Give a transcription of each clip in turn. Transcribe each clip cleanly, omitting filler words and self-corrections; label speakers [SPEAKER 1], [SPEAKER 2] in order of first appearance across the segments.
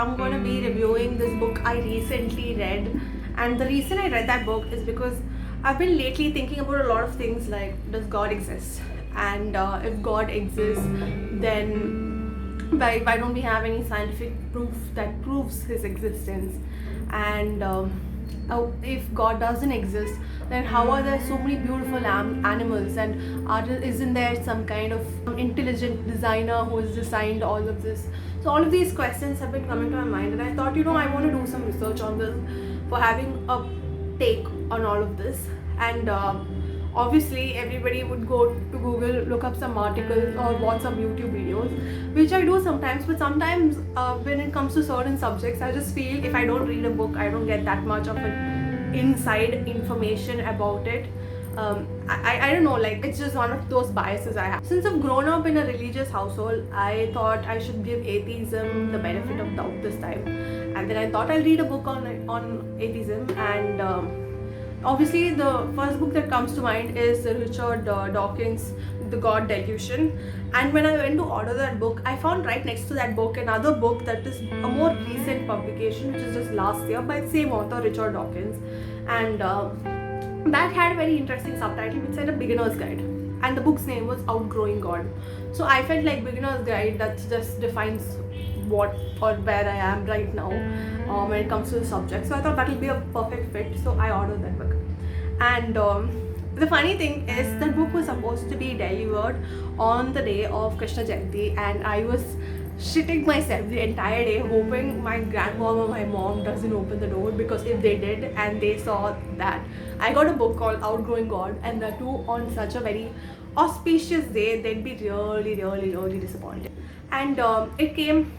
[SPEAKER 1] I'm going to be reviewing this book I recently read. And the reason I read that book is because I've been lately thinking about a lot of things like, does God exist? And if God exists, then why don't we have any scientific proof that proves his existence? And if God doesn't exist, then how are there so many beautiful animals? And isn't there some kind of intelligent designer who has designed all of this? So all of these questions have been coming to my mind, and I thought, I want to do some research on this for having a take on all of this. And obviously everybody would go to Google, look up some articles or watch some YouTube videos, which I do sometimes. But sometimes when it comes to certain subjects, I just feel if I don't read a book, I don't get that much of an inside information about it. I don't know, like, it's just one of those biases I have. Since I've grown up in a religious household, I thought I should give atheism the benefit of doubt this time. And then I thought I'll read a book on atheism. And obviously the first book that comes to mind is Richard Dawkins' The God Delusion. And when I went to order that book, I found right next to that book another book that is a more recent publication, which is just last year, by the same author, Richard Dawkins. And that had a very interesting subtitle which said A Beginner's Guide, and the book's name was Outgrowing God. So I felt like beginner's guide, that just defines what or where I am right now when it comes to the subject. So I thought that will be a perfect fit, so I ordered that book. And the funny thing is, the book was supposed to be delivered on the day of Krishna Jayanti, and I was shitting myself the entire day hoping my grandmom or my mom doesn't open the door, because if they did and they saw that I got a book called Outgrowing God, and the two on such a very auspicious day, they'd be really disappointed. And it came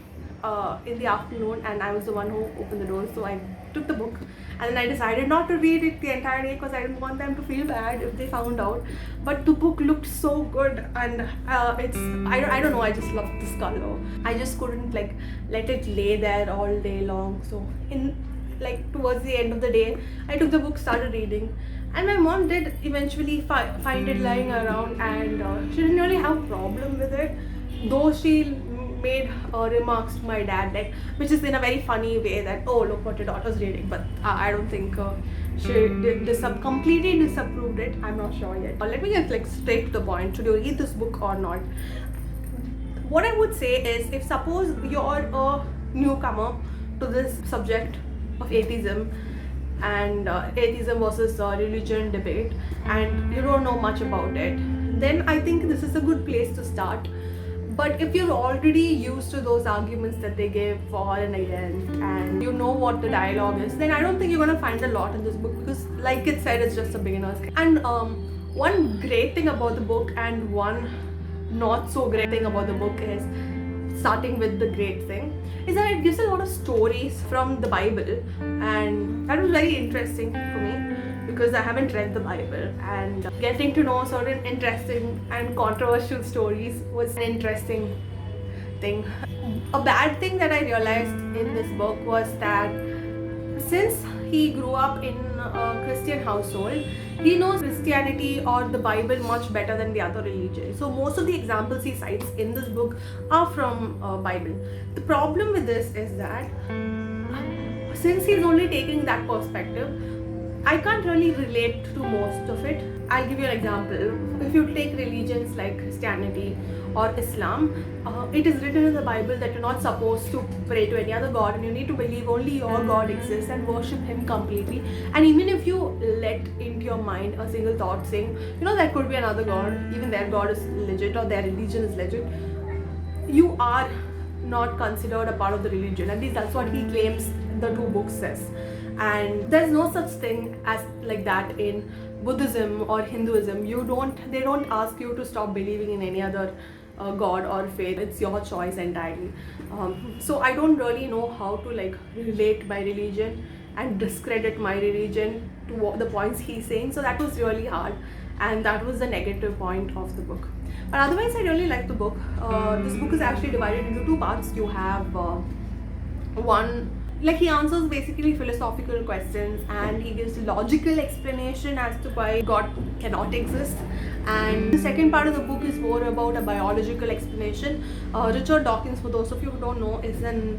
[SPEAKER 1] in the afternoon, and I was the one who opened the door, so I took the book, and then I decided not to read it the entire day because I didn't want them to feel bad if they found out. But the book looked so good, and it's I don't know, I just loved this color. I just couldn't like let it lay there all day long. So towards the end of the day, I took the book, started reading, and my mom did eventually find it lying around, and she didn't really have a problem with it, though she made remarks to my dad, like, which is in a very funny way, that, oh, look what your daughter's reading. But I don't think she did completely disapproved it. I'm not sure yet. Let me get straight to the point. Should you read this book or not? What I would say is, if suppose you're a newcomer to this subject of atheism and atheism versus religion debate, and you don't know much about it, then I think this is a good place to start. But if you're already used to those arguments that they give for and against, and you know what the dialogue is, then I don't think you're going to find a lot in this book, because like it said, it's just a beginner's guide. And one great thing about the book and one not so great thing about the book is, starting with the great thing, is that it gives a lot of stories from the Bible, and that was very interesting for me because I haven't read the Bible, and getting to know certain interesting and controversial stories was an interesting thing. A bad thing that I realized in this book was that since he grew up in a Christian household, he knows Christianity or the Bible much better than the other religions. So most of the examples he cites in this book are from Bible. The problem with this is that since he's only taking that perspective, I can't really relate to most of it. I'll give you an example. If you take religions like Christianity or Islam, it is written in the Bible that you're not supposed to pray to any other god, and you need to believe only your God exists and worship him completely. And even if you let into your mind a single thought saying, there could be another god, even their god is legit or their religion is legit, you are not considered a part of the religion. At least that's what he claims the two books says. And there's no such thing as like that in Buddhism or Hinduism. They don't ask you to stop believing in any other god or faith. It's your choice entirely. So I don't really know how to relate my religion and discredit my religion to the points he's saying. So that was really hard, and that was the negative point of the book. But otherwise, I really like the book. This book is actually divided into two parts. You have one like he answers basically philosophical questions, and he gives logical explanation as to why God cannot exist. And the second part of the book is more about a biological explanation. Richard Dawkins, for those of you who don't know, is an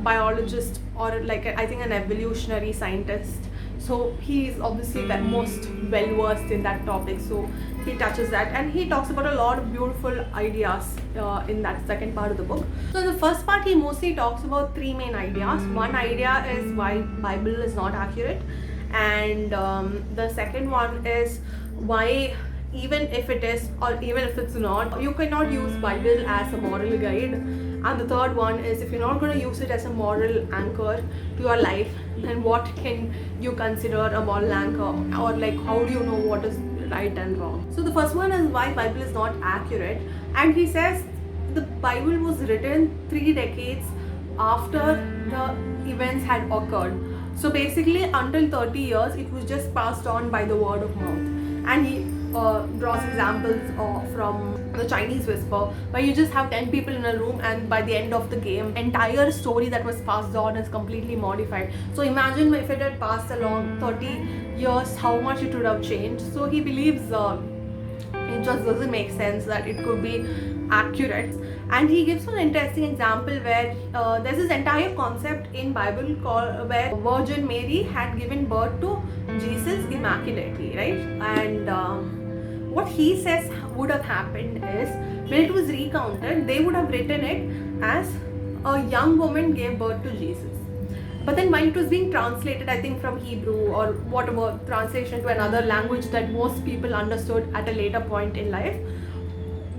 [SPEAKER 1] biologist, or like I think an evolutionary scientist. So he is obviously the most well versed in that topic. So he touches that, and he talks about a lot of beautiful ideas in that second part of the book. So in the first part, he mostly talks about three main ideas. One idea is why Bible is not accurate, and the second one is why, even if it is or even if it's not, you cannot use Bible as a moral guide. And the third one is, if you're not going to use it as a moral anchor to your life, then what can you consider a moral anchor, or like how do you know what is right and wrong? So the first one is why Bible is not accurate, and he says the Bible was written 3 decades after the events had occurred. So basically until 30 years it was just passed on by the word of mouth. And he draws examples from the Chinese whisper, where you just have 10 people in a room, and by the end of the game, entire story that was passed on is completely modified. So imagine if it had passed along 30 years, how much it would have changed. So he believes it just doesn't make sense that it could be accurate. And he gives an interesting example where there's this entire concept in Bible called where Virgin Mary had given birth to Jesus immaculately, right? And what he says would have happened is, when it was recounted, they would have written it as a young woman gave birth to Jesus. But then while it was being translated, I think from Hebrew or whatever translation to another language that most people understood at a later point in life,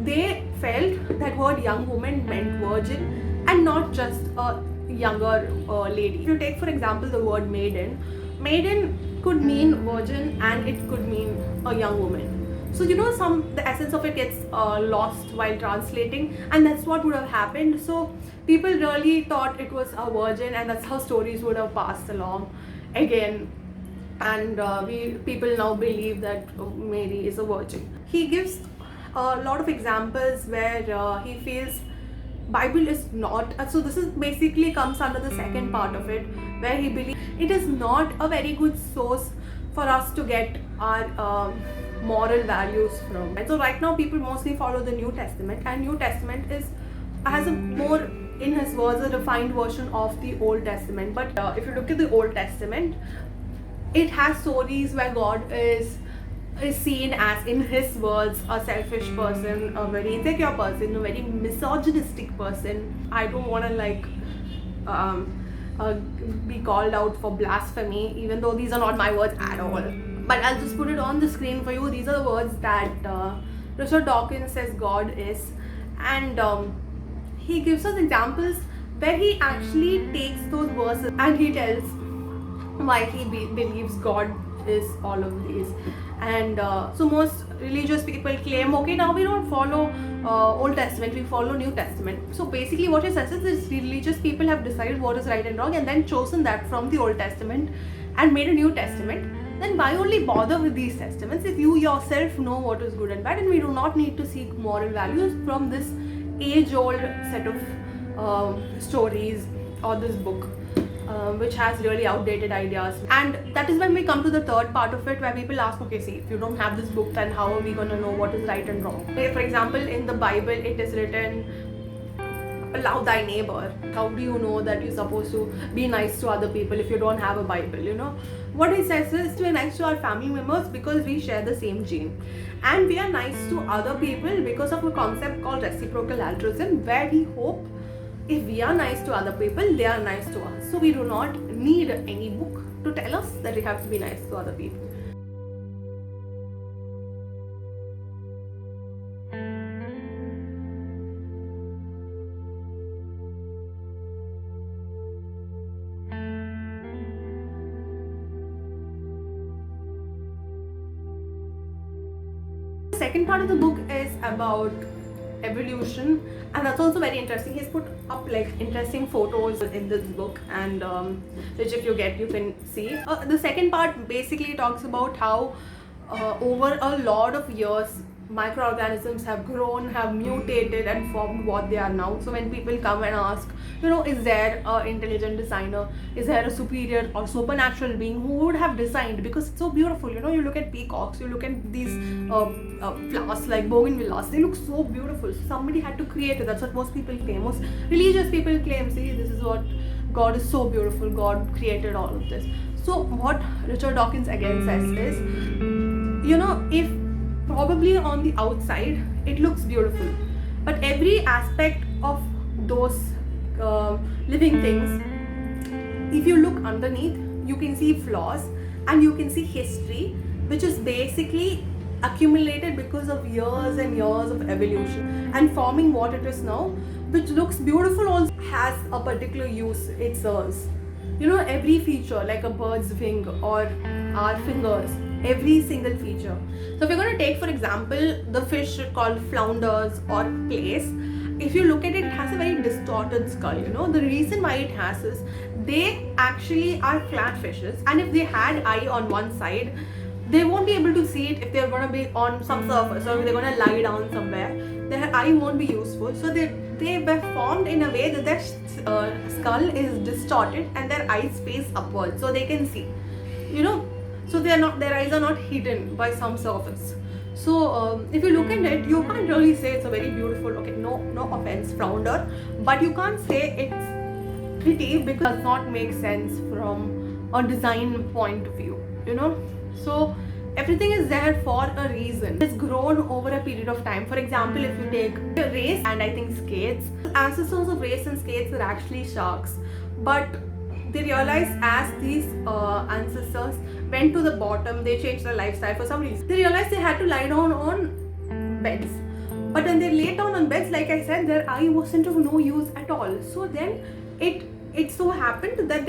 [SPEAKER 1] they felt that word young woman meant virgin and not just a younger lady. If you take for example the word maiden, maiden could mean virgin and it could mean a young woman. So the essence of it gets lost while translating, and that's what would have happened. So people really thought it was a virgin, and that's how stories would have passed along again. And people now believe that Mary is a virgin. He gives a lot of examples where he feels Bible is not. So this is basically comes under the second part of it, where he believes it is not a very good source for us to get our moral values from. And so right now people mostly follow the New Testament, and New Testament has a more, in his words, a refined version of the Old Testament. But if you look at the Old Testament, it has stories where God is seen as, in his words, a selfish person, a very insecure person, a very misogynistic person. I don't want to be called out for blasphemy, even though these are not my words at all. But I'll just put it on the screen for you. These are the words that Richard Dawkins says God is. And he gives us examples where he actually takes those verses and he tells why he believes God is all of these. And so most religious people claim, okay, now we don't follow Old Testament, we follow New Testament. So basically what he says is religious people have decided what is right and wrong and then chosen that from the Old Testament and made a New Testament. Then why only bother with these testaments if you yourself know what is good and bad, and we do not need to seek moral values from this age-old set of stories or this book, which has really outdated ideas. And that is when we come to the third part of it, where people ask, okay, see, if you don't have this book, then how are we going to know what is right and wrong? For example, in the Bible, it is written, love thy neighbor. How do you know that you're supposed to be nice to other people if you don't have a Bible? What he says is to be nice to our family members because we share the same gene, and we are nice to other people because of a concept called reciprocal altruism, where we hope if we are nice to other people, they are nice to us. So we do not need any book to tell us that we have to be nice to other people. The second part of the book is about evolution, and that's also very interesting. He's put up interesting photos in this book, and which if you can see. The second part basically talks about how over a lot of years microorganisms have grown, have mutated, and formed what they are now. So when people come and ask, is there a intelligent designer? Is there a superior or supernatural being who would have designed? Because it's so beautiful. You look at peacocks, you look at these flowers like bougainvilleas. They look so beautiful. So somebody had to create it. That's what most people claim. Most religious people claim. See, this is what God is so beautiful. God created all of this. So what Richard Dawkins again says is, if probably on the outside it looks beautiful, but every aspect of those living things, if you look underneath, you can see flaws and you can see history, which is basically accumulated because of years and years of evolution and forming what it is now, which looks beautiful, also has a particular use it serves. Every feature, like a bird's wing or our fingers, every single feature. So if you're going to take, for example, the fish called flounders or plaice, if you look at it, it has a very distorted skull. The reason why it has is they actually are flat fishes, and if they had eye on one side, they won't be able to see it if they're going to be on some surface, or if they're going to lie down somewhere. Their eye won't be useful. So they were formed in a way that their skull is distorted and their eyes face upwards, so they can see. So their eyes are not hidden by some surface. So if you look at it, you can't really say it's a very beautiful, no offense, flounder, but you can't say it's pretty because it does not make sense from a design point of view. So everything is there for a reason. It's grown over a period of time. For example, if you take race and I think skates, ancestors of race and skates are actually sharks, but they realized as these ancestors went to the bottom, they changed their lifestyle for some reason. They realized they had to lie down on beds. But when they lay down on beds, like I said, their eye wasn't of no use at all. So then it so happened that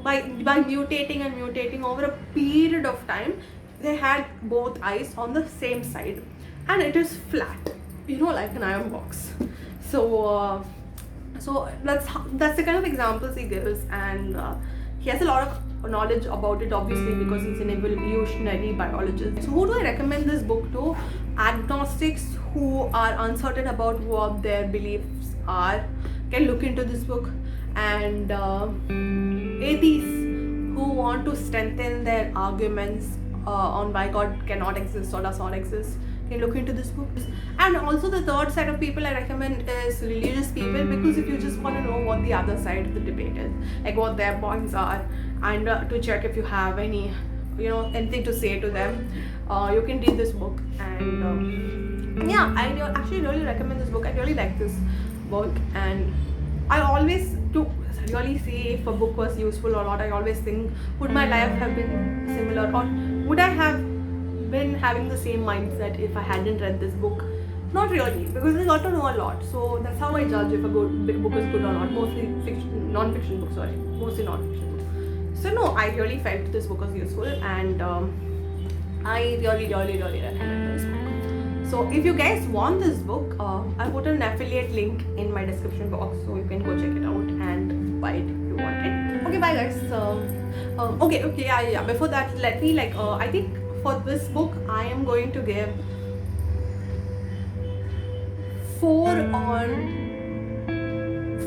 [SPEAKER 1] by mutating and mutating over a period of time, they had both eyes on the same side, and it is flat, like an iron box. So that's the kind of examples he gives, and he has a lot of knowledge about it, obviously, because he's an evolutionary biologist. So who do I recommend this book to? Agnostics who are uncertain about what their beliefs are can look into this book, and atheists who want to strengthen their arguments on why God cannot exist or does not exist can look into this book. And also the third set of people I recommend is religious people, because if you just want to know what the other side of the debate is, like what their points are, and to check if you have any anything to say to them, you can read this book. And I actually really recommend this book. I really like this book, and I always do really see if a book was useful or not. I always think, would my life have been similar, or would I have been having the same mindset if I hadn't read this book? Not really, because I got to know a lot. So that's how I judge if a book is good or not. Mostly non-fiction books, mostly non-fiction books. So no, I really felt this book was useful, and I really recommend this book. So if you guys want this book, I put an affiliate link in my description box, so you can go check it out and buy it if you want it. Okay, bye guys. Yeah. Before that, let me I think for this book I am going to give 4 on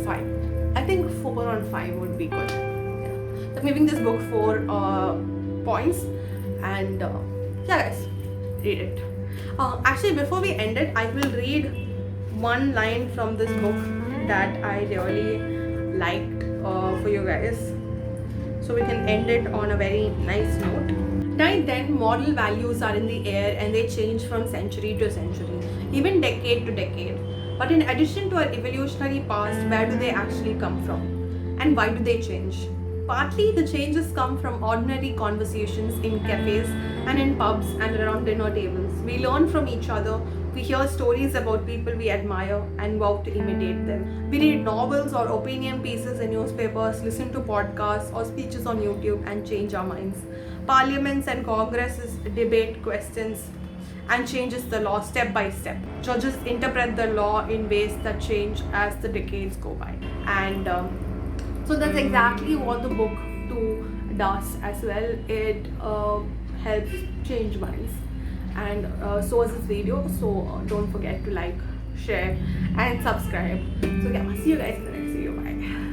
[SPEAKER 1] 5. I think 4 on 5 would be good. Yeah. So I'm giving this book 4 points, and yeah guys, read it. Actually, before we end it, I will read one line from this book that I really liked for you guys, so we can end it on a very nice note. Right then, moral values are in the air, and they change from century to century, even decade to decade. But in addition to our evolutionary past, where do they actually come from? And why do they change? Partly, the changes come from ordinary conversations in cafes and in pubs and around dinner tables. We learn from each other, we hear stories about people we admire and vow to imitate them. We read novels or opinion pieces in newspapers, listen to podcasts or speeches on YouTube, and change our minds. Parliaments and congresses debate questions and changes the law step by step. Judges interpret the law in ways that change as the decades go by. And so that's exactly what the book too does as well. It helps change minds. and so is this video. So don't forget to like, share and subscribe. So yeah, see you guys in the next video. Bye.